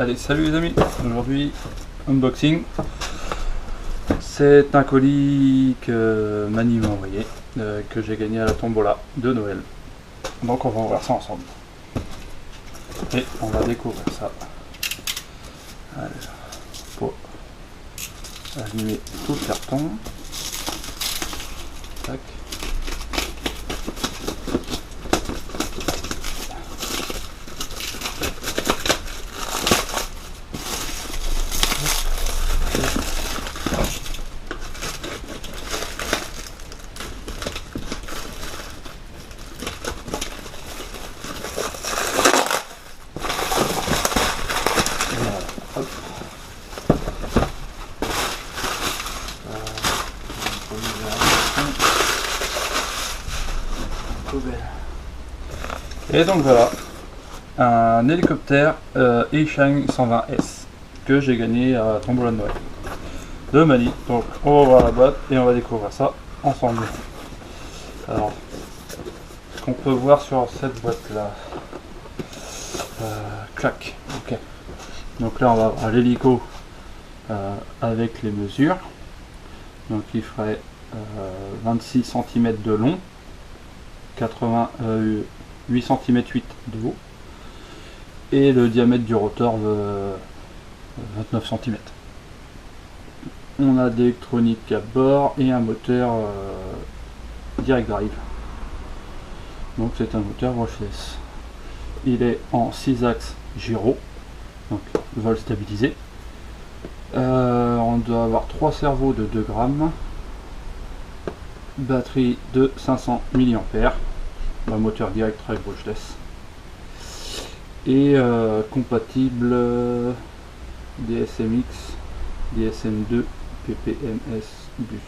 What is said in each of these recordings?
Allez, salut les amis. Aujourd'hui, unboxing. C'est un colis que Mani m'a envoyé, que j'ai gagné à la tombola de Noël. Donc on va voir ça ensemble. Et on va découvrir ça. Alors, pour allumer tout le carton. Tac. Et donc voilà, un hélicoptère Eishang 120S que j'ai gagné à la tombola de Noël de Mani. Donc on va voir la boîte et on va découvrir ça ensemble. Alors, ce qu'on peut voir sur cette boîte là, clac, ok. Donc là on va avoir l'hélico avec les mesures. Donc il ferait 26 cm de long, 8 cm 8 de haut, et le diamètre du rotor de 29 cm. On a de l'électronique à bord et un moteur direct drive. Donc c'est un moteur brushless. Il est en 6 axes gyro, donc vol stabilisé. On doit avoir 3 cerveaux de 2 grammes, batterie de 500 mAh, un moteur direct drive brushless, et compatible DSMX, DSM2, PPMS bus.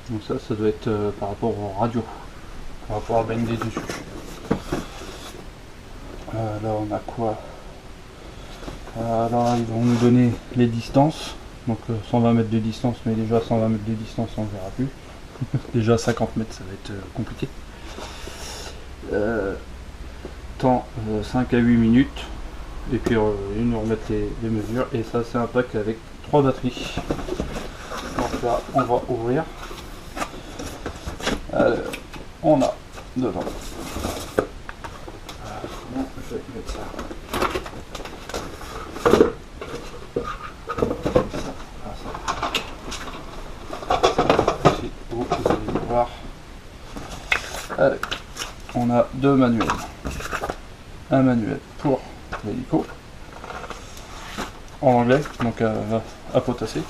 Donc ça doit être par rapport aux radios, on va pouvoir baigner dessus. Là on a quoi? Alors ils vont nous donner les distances, donc 120 mètres de distance, mais déjà 120 mètres de distance on ne verra plus. Déjà 50 mètres ça va être compliqué. Temps 5 à 8 minutes, et puis ils nous remettent les mesures, et ça c'est un pack avec 3 batteries. Donc là on va ouvrir. Alors, on a dedans, je vais mettre ça. Vous allez voir. Allez, on a 2 manuels. Un manuel pour l'hélico en anglais, donc à potasser.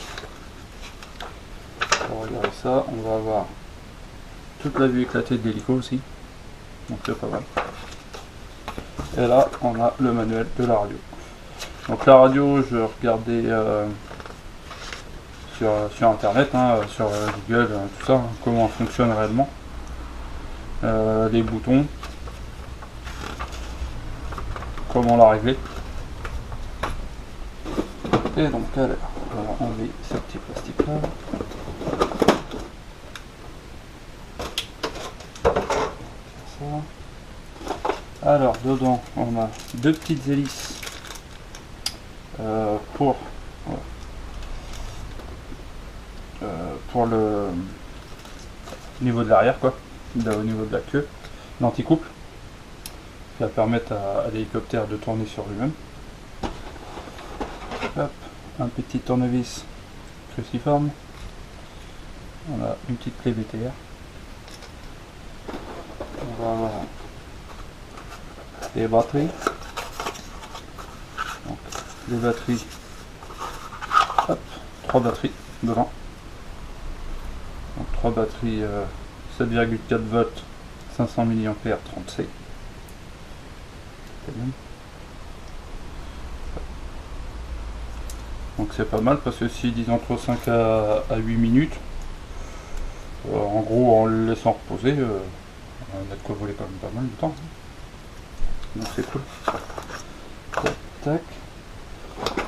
Pour regarder ça, on va avoir toute la vue éclatée de l'hélico aussi, donc c'est pas mal. Et là, on a le manuel de la radio. Donc la radio, je regardais sur internet, sur Google, tout ça, comment fonctionne réellement, les boutons, comment la régler. Et donc alors, on va enlever ce petit plastique là. Alors dedans on a 2 petites hélices pour le niveau de l'arrière, quoi, au niveau de la queue, l'anticouple qui va permettre à l'hélicoptère de tourner sur lui-même. Hop, un petit tournevis cruciforme. On a une petite clé BTR. On va avoir les batteries. Donc, les batteries, hop, 3 batteries devant. Donc 3 batteries 7,4 volts, 500 mAh 30C. Donc c'est pas mal, parce que s'ils disent entre 5 à 8 minutes, en gros en le laissant reposer, on a de quoi voler quand même pas mal de temps. Donc c'est cool. Tac.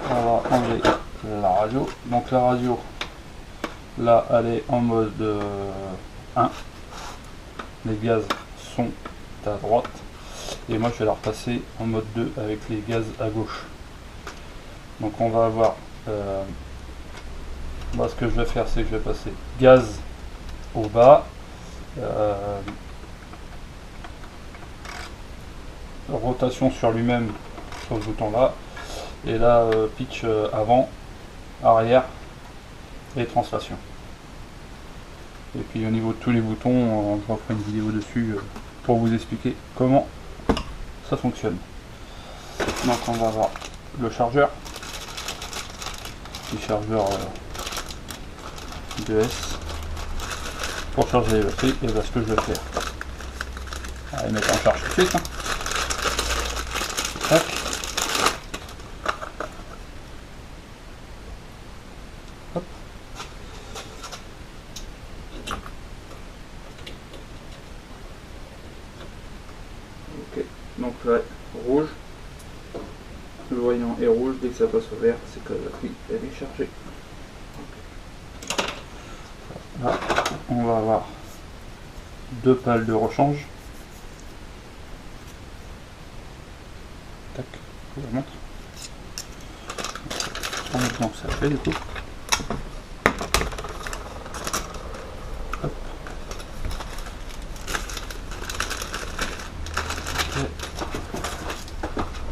On va enlever la radio. Donc la radio, là elle est en mode 1. Les gaz sont à droite. Et moi je vais la repasser en mode 2 avec les gaz à gauche. Donc on va avoir moi ce que je vais faire, c'est que je vais passer gaz au bas, rotation sur lui-même sur le bouton là, et là pitch avant, arrière et translation. Et puis au niveau de tous les boutons, je referai une vidéo dessus pour vous expliquer comment ça fonctionne. Donc on va avoir le chargeur, petit chargeur 2S pour charger les batteries. Et bien ce que je vais faire, on va les mettre en charge tout de suite. Tac. Hop. Ok, donc là, rouge. Le voyant est rouge, dès que ça passe au vert, c'est que la batterie elle est chargée. Là, on va avoir deux pales de rechange. Tac, je vous montre. En même temps que ça fait du coup. Hop. Okay.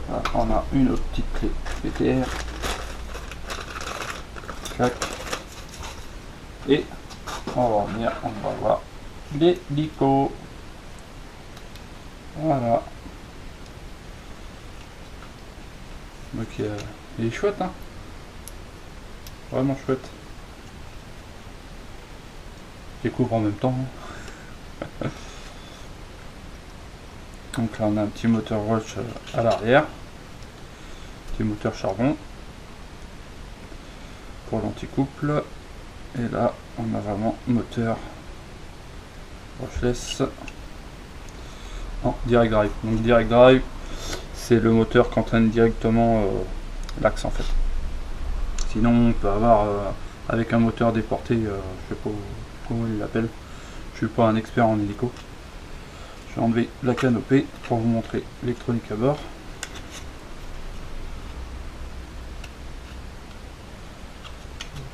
Là, on a une autre petite clé PTR. Clac. Et on va revenir, on va voir l'hélico. Voilà. Donc il est chouette, hein. Vraiment chouette. Je découvre en même temps. Donc là on a un petit moteur Roche à l'arrière. Petit moteur charbon pour l'anticouple. Et là on a vraiment moteur brushless en direct drive. Donc direct drive, c'est le moteur qui entraîne directement l'axe en fait. Sinon on peut avoir avec un moteur déporté, je sais pas comment il l'appelle, je suis pas un expert en hélico. Je vais enlever la canopée pour vous montrer l'électronique à bord.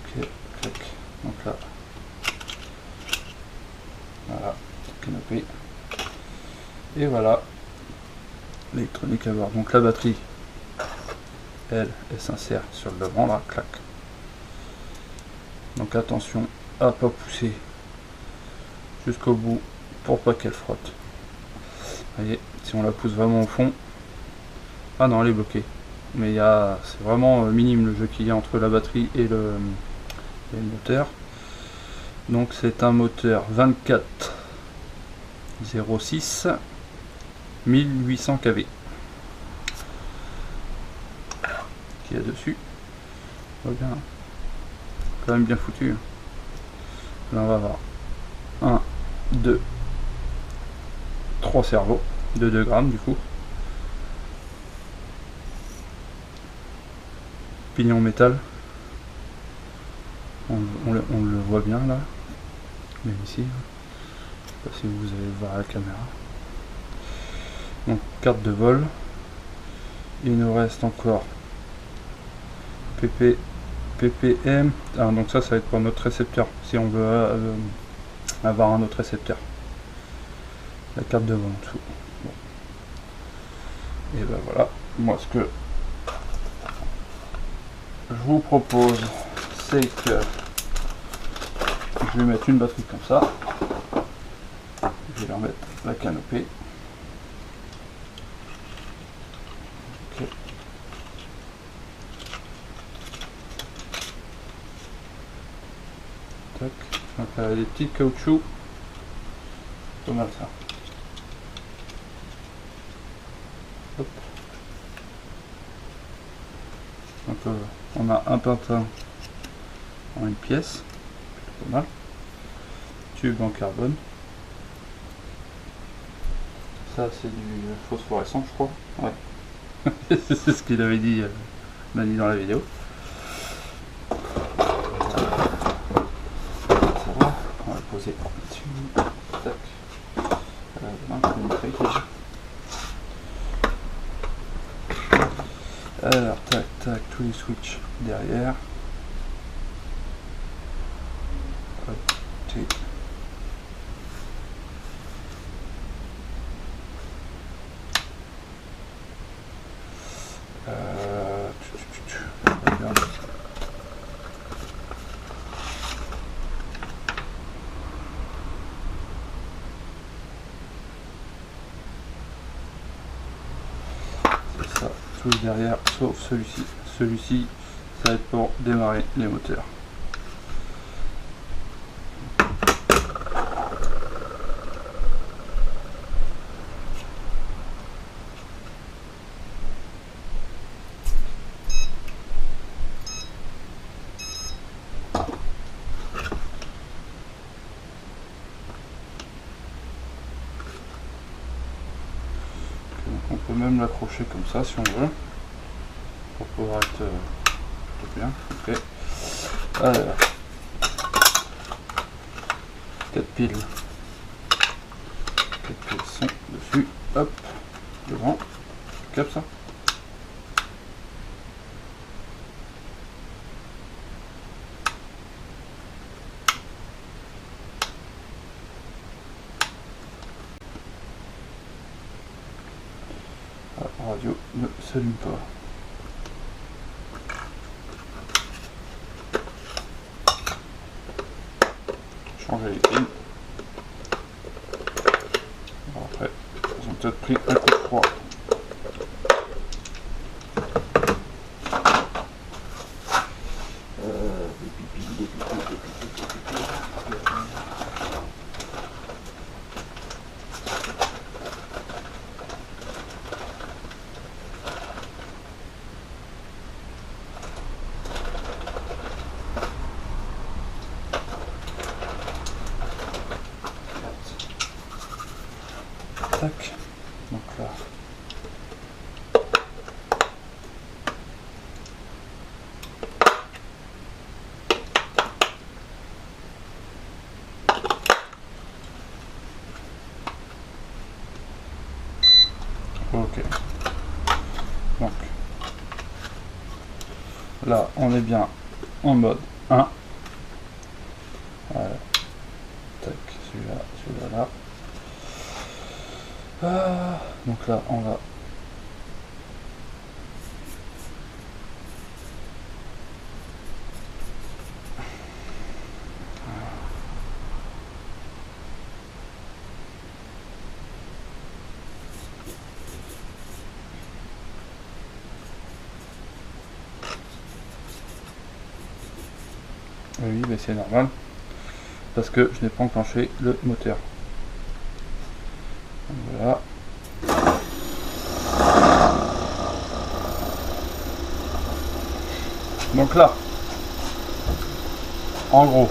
Ok, clac. Donc là, voilà, canopée. Et voilà, l'électronique à bord. Donc la batterie, elle s'insère sur le devant là, clac. Donc attention à pas pousser jusqu'au bout pour pas qu'elle frotte. Vous voyez, si on la pousse vraiment au fond, ah non, elle est bloquée. Mais c'est vraiment minime le jeu qu'il y a entre la batterie et le moteur. Donc c'est un moteur 2406 1800 kV qui est dessus. Bien, quand même bien foutu. Là on va avoir 1, 2, 3 cerveaux de 2 grammes du coup. Pignon métal. On le voit bien là. Même ici. Je sais pas si vous allez voir à la caméra. Donc carte de vol. Il nous reste encore PPM. Ah, donc ça va être pour notre récepteur. Si on veut avoir un autre récepteur. La carte de vol en dessous. Bon. Et ben voilà. Moi ce que je vous propose, c'est que je vais mettre une batterie comme ça. Je vais leur mettre la canopée. Okay. Tac. Donc elle a des petits caoutchoucs. Pas mal ça. Hop. Donc on a un pintin en une pièce, plutôt pas mal. Tube en carbone. Ça c'est du phosphorescent je crois. Ouais. C'est ce qu'il avait dit, m'a dit dans la vidéo. Ça va, on va le poser dessus. Tac. Alors tac tac, tous les switches derrière. Hop, c'est ça, tous derrière, sauf celui-ci. Celui-ci, ça va être pour démarrer les moteurs. On peut même l'accrocher comme ça si on veut, pour pouvoir être tout bien. Ok. Alors, 4 piles. 4 piles sont dessus. Hop, devant. Cap ça. La radio ne s'allume pas. Changer les pins. Après, ils ont peut-être pris un coup de froid. Tac. Donc là. Ok. Donc là, on est bien en mode 1. Voilà. Tac, celui-là, là. Donc là, on va oui, mais c'est normal parce que je n'ai pas enclenché le moteur. Voilà. Donc là, en gros,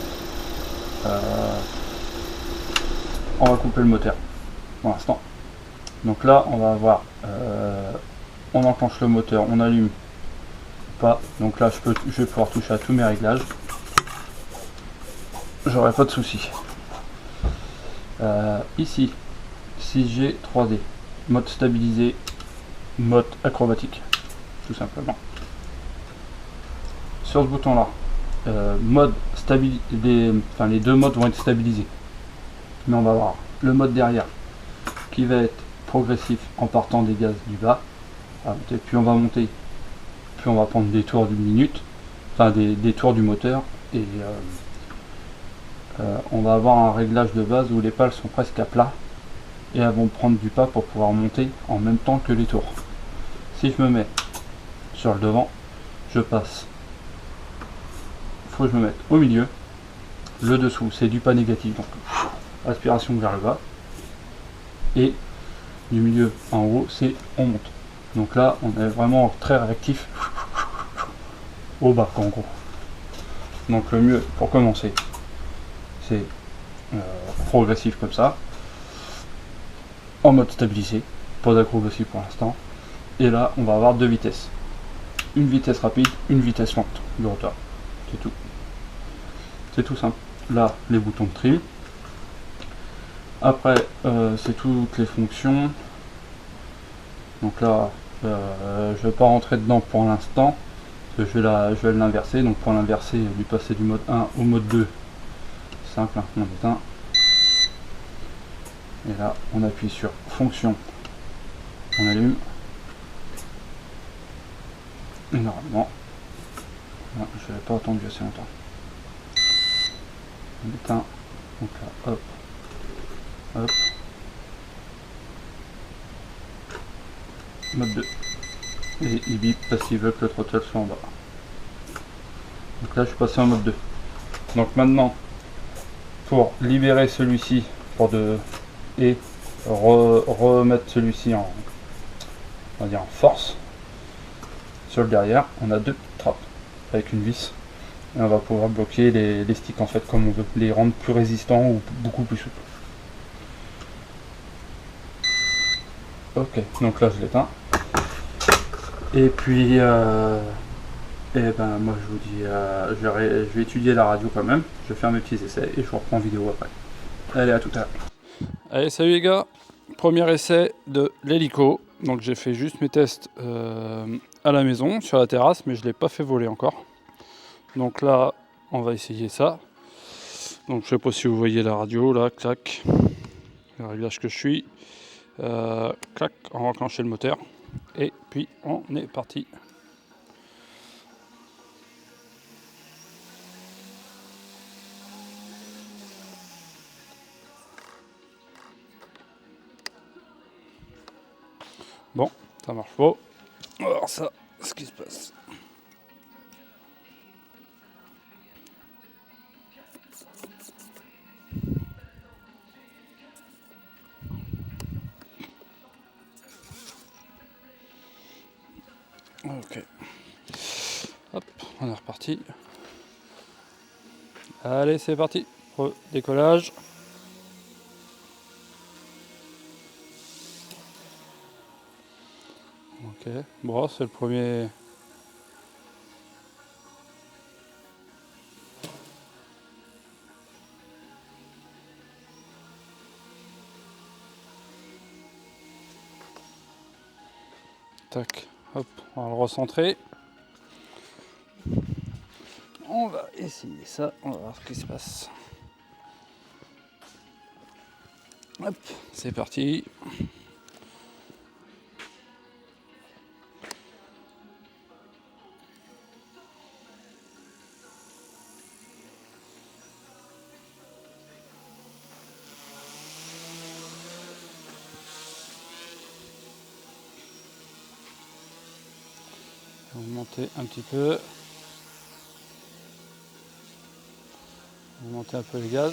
on va couper le moteur pour l'instant. Donc là, on va avoir, on enclenche le moteur, on allume pas. Donc là, je vais pouvoir toucher à tous mes réglages. J'aurai pas de soucis. Ici, 6G 3D, mode stabilisé, mode acrobatique, tout simplement. Sur ce bouton là, mode stabilisé, les deux modes vont être stabilisés. Mais on va voir le mode derrière qui va être progressif en partant des gaz du bas. Puis on va monter, puis on va prendre des tours d'une minute, enfin des tours du moteur, et on va avoir un réglage de base où les pales sont presque à plat et elles vont prendre du pas pour pouvoir monter en même temps que les tours. Si je me mets sur le devant, je passe. Il faut que je me mette au milieu. Le dessous, c'est du pas négatif, donc aspiration vers le bas. Et du milieu en haut, c'est on monte. Donc là, on est vraiment très réactif au bas, en gros. Donc le mieux pour commencer, c'est progressif comme ça, en mode stabilisé, pas d'acrobatie pour l'instant. Et là, on va avoir deux vitesses. Une vitesse rapide, une vitesse lente du rotor. C'est tout. C'est tout simple. Là, les boutons de trim. Après, c'est toutes les fonctions. Donc là, je ne vais pas rentrer dedans pour l'instant. Je vais l'inverser. Donc pour l'inverser, lui passer du mode 1 au mode 2, simple, hein, on éteint. Et là, on appuie sur fonction, on allume. Et normalement, je n'avais pas attendu assez longtemps. On éteint. Donc là, hop, hop. Mode 2. Et il bip parce qu'il veut que le throttle soit en bas. Donc là, je suis passé en mode 2. Donc maintenant, pour libérer celui-ci et remettre celui-ci en, on va dire en force sur le derrière, on a deux trappes avec une vis et on va pouvoir bloquer les sticks en fait comme on veut, les rendre plus résistants ou beaucoup plus souples. Ok, donc là je l'éteins. Et puis et ben moi je vous dis je vais étudier la radio quand même, je vais faire mes petits essais et je vous reprends en vidéo après. Allez, à tout à l'heure. Allez, salut les gars, premier essai de l'hélico. Donc j'ai fait juste mes tests à la maison, sur la terrasse, mais je ne l'ai pas fait voler encore. Donc là, on va essayer ça. Donc je sais pas si vous voyez la radio, là, clac, le réglage que je suis. Clac, on va enclencher le moteur. Et puis on est parti. Bon, ça marche pas. On va voir ça, ce qui se passe. Ok. Hop, on est reparti. Allez, c'est parti. Décollage. Ok, bon, c'est le premier. Tac, hop, on va le recentrer. On va essayer ça, on va voir ce qui se passe. Hop, c'est parti. On va monter un petit peu. On va monter un peu le gaz.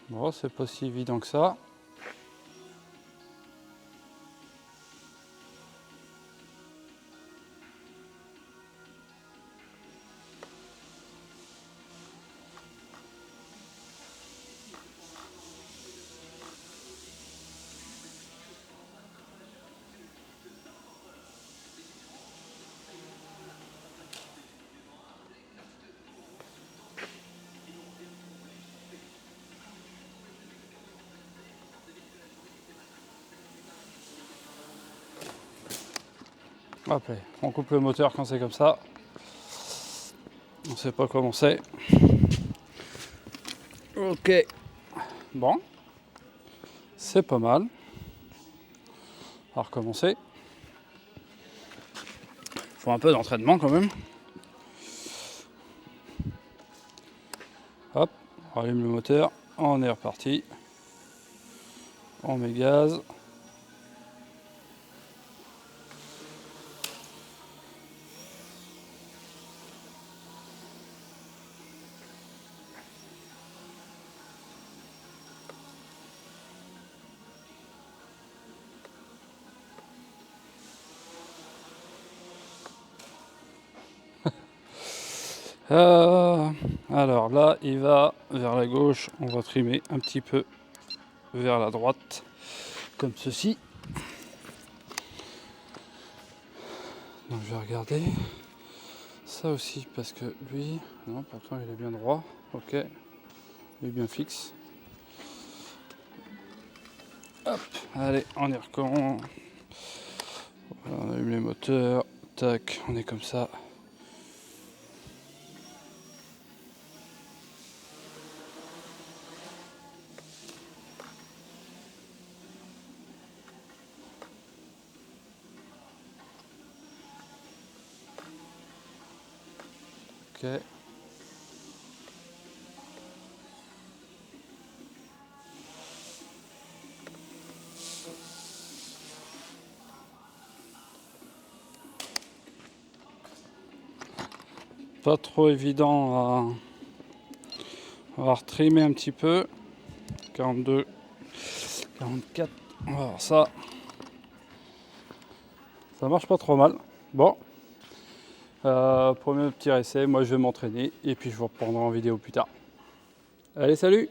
Bon, c'est pas si évident que ça. Hop, on coupe le moteur quand c'est comme ça. On sait pas comment c'est. Ok. Bon. C'est pas mal. On va recommencer. Faut un peu d'entraînement quand même. Hop, on allume le moteur. On est reparti. On met gaz. Alors là, il va vers la gauche. On va trimer un petit peu vers la droite, comme ceci. Donc je vais regarder ça aussi, parce que lui, non, pourtant il est bien droit, ok, il est bien fixe. Hop, allez, on y recommence. On allume les moteurs, tac, on est comme ça. Ok. Pas trop évident à retrimer un petit peu. 42, 44, on va voir ça. Ça marche pas trop mal. Bon, premier petit essai, moi je vais m'entraîner et puis je vous reprendrai en vidéo plus tard. Allez, salut!